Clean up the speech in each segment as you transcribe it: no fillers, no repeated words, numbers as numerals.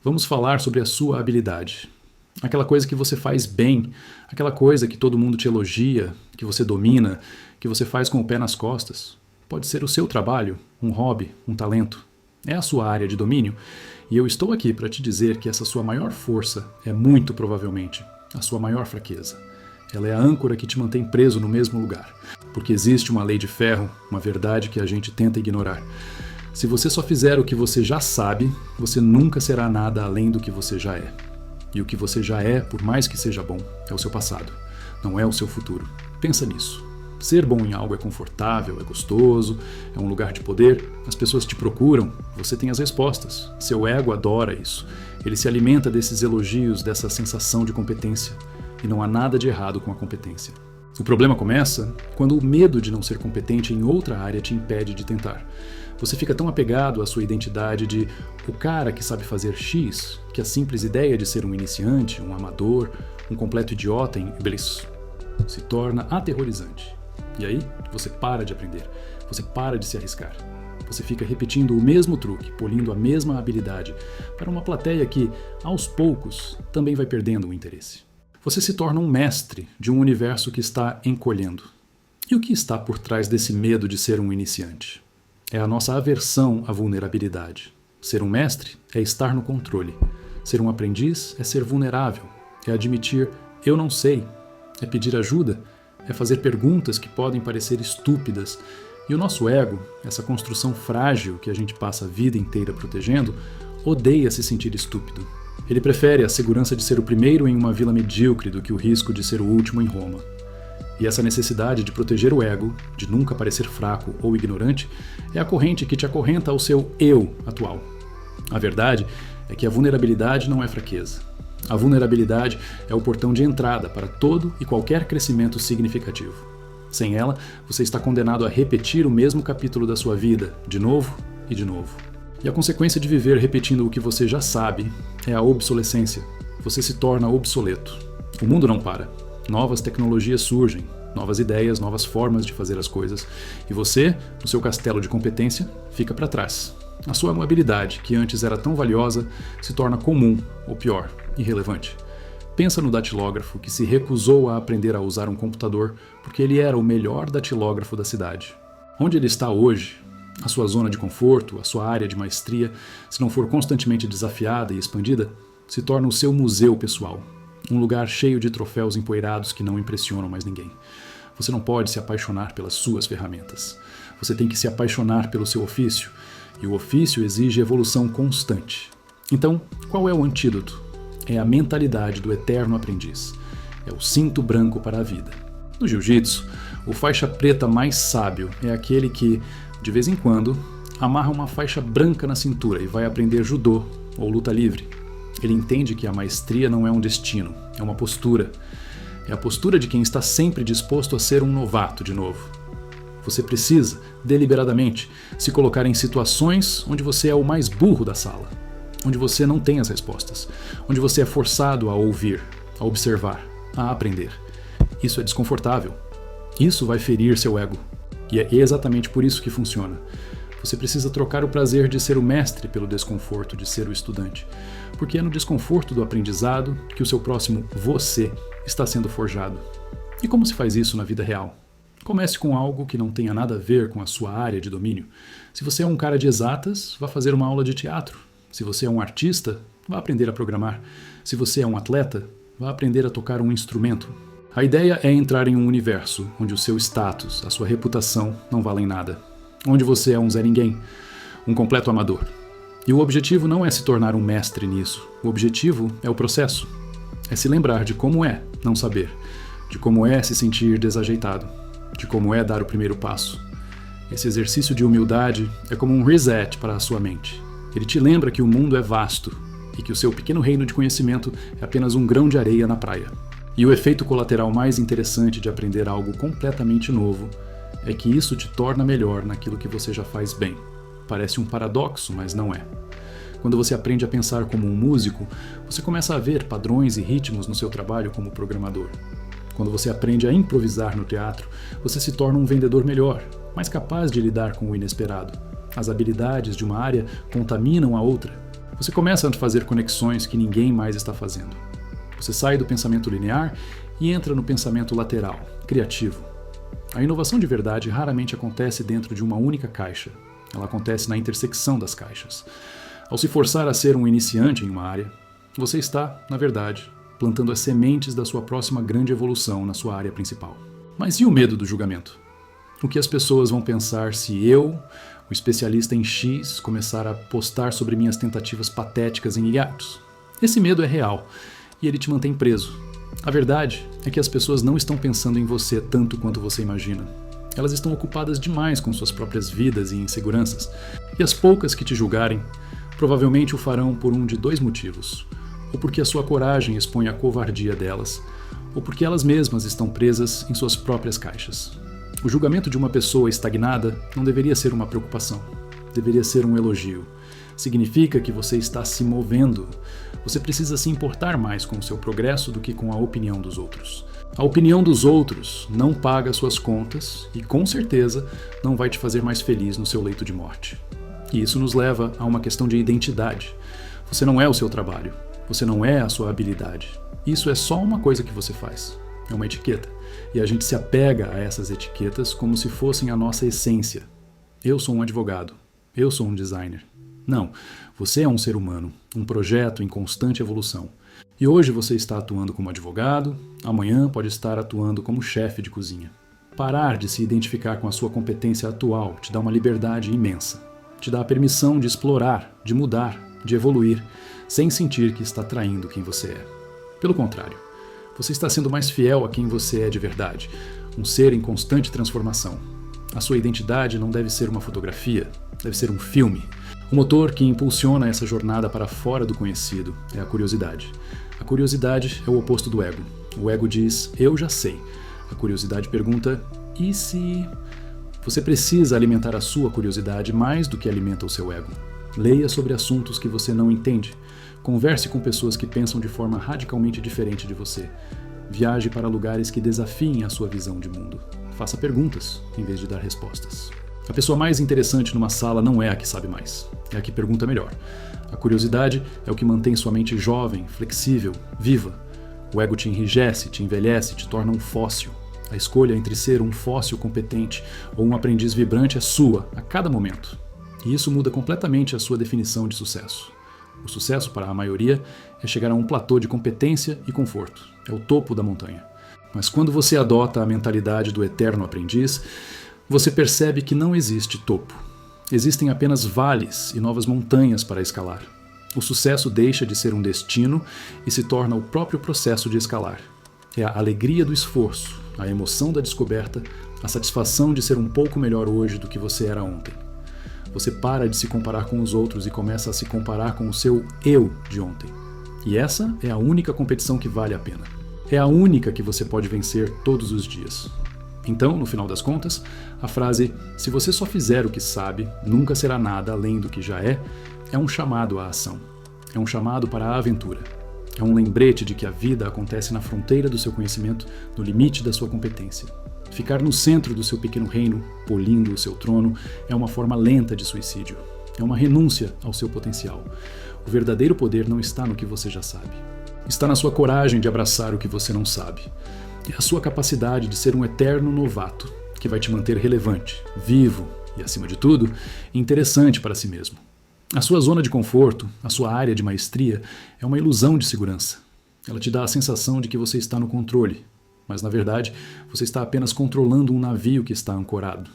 Vamos falar sobre a sua habilidade. Aquela coisa que você faz bem, aquela coisa que todo mundo te elogia, que você domina, que você faz com o pé nas costas. Pode ser o seu trabalho, um hobby, um talento. É a sua área de domínio e eu estou aqui para te dizer que essa sua maior força é muito provavelmente a sua maior fraqueza. Ela é a âncora que te mantém preso no mesmo lugar, porque existe uma lei de ferro, uma verdade que a gente tenta ignorar. Se você só fizer o que você já sabe, você nunca será nada além do que você já é. E o que você já é, por mais que seja bom, é o seu passado, não é o seu futuro. Pensa nisso. Ser bom em algo é confortável, é gostoso, é um lugar de poder, as pessoas te procuram, você tem as respostas. Seu ego adora isso. Ele se alimenta desses elogios, dessa sensação de competência. E não há nada de errado com a competência. O problema começa quando o medo de não ser competente em outra área te impede de tentar. Você fica tão apegado à sua identidade de o cara que sabe fazer X, que a simples ideia de ser um iniciante, um amador, um completo idiota em Iblis se torna aterrorizante. E aí você para de aprender, você para de se arriscar. Você fica repetindo o mesmo truque, polindo a mesma habilidade, para uma plateia que, aos poucos, também vai perdendo o interesse. Você se torna um mestre de um universo que está encolhendo. E o que está por trás desse medo de ser um iniciante? É a nossa aversão à vulnerabilidade. Ser um mestre é estar no controle. Ser um aprendiz é ser vulnerável. É admitir, eu não sei. É pedir ajuda. É fazer perguntas que podem parecer estúpidas. E o nosso ego, essa construção frágil que a gente passa a vida inteira protegendo, odeia se sentir estúpido. Ele prefere a segurança de ser o primeiro em uma vila medíocre do que o risco de ser o último em Roma. E essa necessidade de proteger o ego, de nunca parecer fraco ou ignorante, é a corrente que te acorrenta ao seu eu atual. A verdade é que a vulnerabilidade não é fraqueza. A vulnerabilidade é o portão de entrada para todo e qualquer crescimento significativo. Sem ela, você está condenado a repetir o mesmo capítulo da sua vida, de novo e de novo. E a consequência de viver repetindo o que você já sabe é a obsolescência. Você se torna obsoleto. O mundo não para. Novas tecnologias surgem, novas ideias, novas formas de fazer as coisas. E você, no seu castelo de competência, fica para trás. A sua habilidade, que antes era tão valiosa, se torna comum, ou pior, irrelevante. Pensa no datilógrafo que se recusou a aprender a usar um computador porque ele era o melhor datilógrafo da cidade. Onde ele está hoje, a sua zona de conforto, a sua área de maestria, se não for constantemente desafiada e expandida, se torna o seu museu pessoal. Um lugar cheio de troféus empoeirados que não impressionam mais ninguém. Você não pode se apaixonar pelas suas ferramentas. Você tem que se apaixonar pelo seu ofício, e o ofício exige evolução constante. Então, qual é o antídoto? É a mentalidade do eterno aprendiz. É o cinto branco para a vida. No jiu-jitsu, o faixa preta mais sábio é aquele que, de vez em quando, amarra uma faixa branca na cintura e vai aprender judô ou luta livre. Ele entende que a maestria não é um destino, é uma postura. É a postura de quem está sempre disposto a ser um novato de novo. Você precisa, deliberadamente, se colocar em situações onde você é o mais burro da sala, onde você não tem as respostas, onde você é forçado a ouvir, a observar, a aprender. Isso é desconfortável. Isso vai ferir seu ego. E é exatamente por isso que funciona. Você precisa trocar o prazer de ser o mestre pelo desconforto de ser o estudante. Porque é no desconforto do aprendizado que o seu próximo você está sendo forjado. E como se faz isso na vida real? Comece com algo que não tenha nada a ver com a sua área de domínio. Se você é um cara de exatas, vá fazer uma aula de teatro. Se você é um artista, vá aprender a programar. Se você é um atleta, vá aprender a tocar um instrumento. A ideia é entrar em um universo onde o seu status, a sua reputação não valem nada. Onde você é um Zé Ninguém, um completo amador. E o objetivo não é se tornar um mestre nisso. O objetivo é o processo. É se lembrar de como é não saber, de como é se sentir desajeitado, de como é dar o primeiro passo. Esse exercício de humildade é como um reset para a sua mente. Ele te lembra que o mundo é vasto e que o seu pequeno reino de conhecimento é apenas um grão de areia na praia. E o efeito colateral mais interessante de aprender algo completamente novo é que isso te torna melhor naquilo que você já faz bem. Parece um paradoxo, mas não é. Quando você aprende a pensar como um músico, você começa a ver padrões e ritmos no seu trabalho como programador. Quando você aprende a improvisar no teatro, você se torna um vendedor melhor, mais capaz de lidar com o inesperado. As habilidades de uma área contaminam a outra. Você começa a fazer conexões que ninguém mais está fazendo. Você sai do pensamento linear e entra no pensamento lateral, criativo. A inovação de verdade raramente acontece dentro de uma única caixa. Ela acontece na intersecção das caixas. Ao se forçar a ser um iniciante em uma área, você está, na verdade, plantando as sementes da sua próxima grande evolução na sua área principal. Mas e o medo do julgamento? O que as pessoas vão pensar se eu, o especialista em X, começar a postar sobre minhas tentativas patéticas em hiatos? Esse medo é real e ele te mantém preso. A verdade é que as pessoas não estão pensando em você tanto quanto você imagina. Elas estão ocupadas demais com suas próprias vidas e inseguranças. E as poucas que te julgarem, provavelmente o farão por um de dois motivos. Ou porque a sua coragem expõe a covardia delas, ou porque elas mesmas estão presas em suas próprias caixas. O julgamento de uma pessoa estagnada não deveria ser uma preocupação. Deveria ser um elogio. Significa que você está se movendo. Você precisa se importar mais com o seu progresso do que com a opinião dos outros. A opinião dos outros não paga suas contas e, com certeza, não vai te fazer mais feliz no seu leito de morte. E isso nos leva a uma questão de identidade. Você não é o seu trabalho. Você não é a sua habilidade. Isso é só uma coisa que você faz. É uma etiqueta. E a gente se apega a essas etiquetas como se fossem a nossa essência. Eu sou um advogado. Eu sou um designer. Não, você é um ser humano, um projeto em constante evolução. E hoje você está atuando como advogado, amanhã pode estar atuando como chefe de cozinha. Parar de se identificar com a sua competência atual te dá uma liberdade imensa. Te dá a permissão de explorar, de mudar, de evoluir, sem sentir que está traindo quem você é. Pelo contrário, você está sendo mais fiel a quem você é de verdade, um ser em constante transformação. A sua identidade não deve ser uma fotografia, deve ser um filme. O motor que impulsiona essa jornada para fora do conhecido é a curiosidade. A curiosidade é o oposto do ego. O ego diz, eu já sei. A curiosidade pergunta, e se... Você precisa alimentar a sua curiosidade mais do que alimenta o seu ego. Leia sobre assuntos que você não entende. Converse com pessoas que pensam de forma radicalmente diferente de você. Viaje para lugares que desafiem a sua visão de mundo. Faça perguntas, em vez de dar respostas. A pessoa mais interessante numa sala não é a que sabe mais, é a que pergunta melhor. A curiosidade é o que mantém sua mente jovem, flexível, viva. O ego te enrijece, te envelhece, te torna um fóssil. A escolha entre ser um fóssil competente ou um aprendiz vibrante é sua, a cada momento. E isso muda completamente a sua definição de sucesso. O sucesso, para a maioria, é chegar a um platô de competência e conforto. É o topo da montanha. Mas quando você adota a mentalidade do eterno aprendiz, você percebe que não existe topo. Existem apenas vales e novas montanhas para escalar. O sucesso deixa de ser um destino e se torna o próprio processo de escalar. É a alegria do esforço, a emoção da descoberta, a satisfação de ser um pouco melhor hoje do que você era ontem. Você para de se comparar com os outros e começa a se comparar com o seu eu de ontem. E essa é a única competição que vale a pena. É a única que você pode vencer todos os dias. Então, no final das contas, a frase "se você só fizer o que sabe, nunca será nada além do que já é" é um chamado à ação. É um chamado para a aventura. É um lembrete de que a vida acontece na fronteira do seu conhecimento, no limite da sua competência. Ficar no centro do seu pequeno reino, polindo o seu trono, é uma forma lenta de suicídio. É uma renúncia ao seu potencial. O verdadeiro poder não está no que você já sabe. Está na sua coragem de abraçar o que você não sabe. É a sua capacidade de ser um eterno novato, que vai te manter relevante, vivo e, acima de tudo, interessante para si mesmo. A sua zona de conforto, a sua área de maestria, é uma ilusão de segurança. Ela te dá a sensação de que você está no controle, mas, na verdade, você está apenas controlando um navio que está ancorado.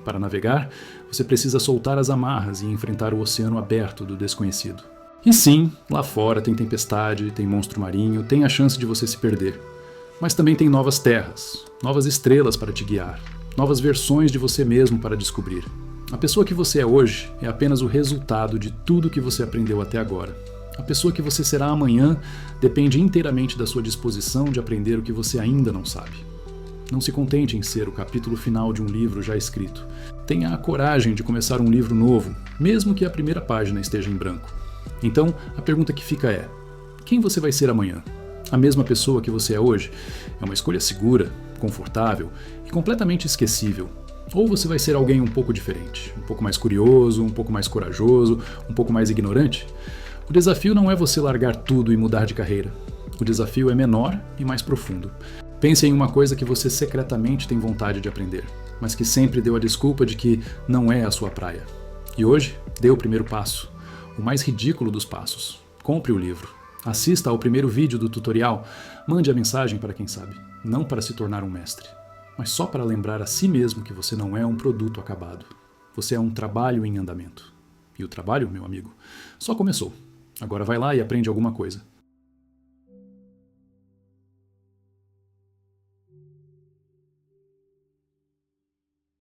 Para navegar, você precisa soltar as amarras e enfrentar o oceano aberto do desconhecido. E sim, lá fora tem tempestade, tem monstro marinho, tem a chance de você se perder. Mas também tem novas terras, novas estrelas para te guiar, novas versões de você mesmo para descobrir. A pessoa que você é hoje é apenas o resultado de tudo que você aprendeu até agora. A pessoa que você será amanhã depende inteiramente da sua disposição de aprender o que você ainda não sabe. Não se contente em ser o capítulo final de um livro já escrito. Tenha a coragem de começar um livro novo, mesmo que a primeira página esteja em branco. Então, a pergunta que fica é: quem você vai ser amanhã? A mesma pessoa que você é hoje? É uma escolha segura, confortável e completamente esquecível. Ou você vai ser alguém um pouco diferente, um pouco mais curioso, um pouco mais corajoso, um pouco mais ignorante? O desafio não é você largar tudo e mudar de carreira. O desafio é menor e mais profundo. Pense em uma coisa que você secretamente tem vontade de aprender, mas que sempre deu a desculpa de que não é a sua praia. E hoje, dê o primeiro passo, o mais ridículo dos passos. Compre o livro, assista ao primeiro vídeo do tutorial, mande a mensagem para quem sabe, não para se tornar um mestre, mas só para lembrar a si mesmo que você não é um produto acabado. Você é um trabalho em andamento. E o trabalho, meu amigo, só começou. Agora vai lá e aprende alguma coisa.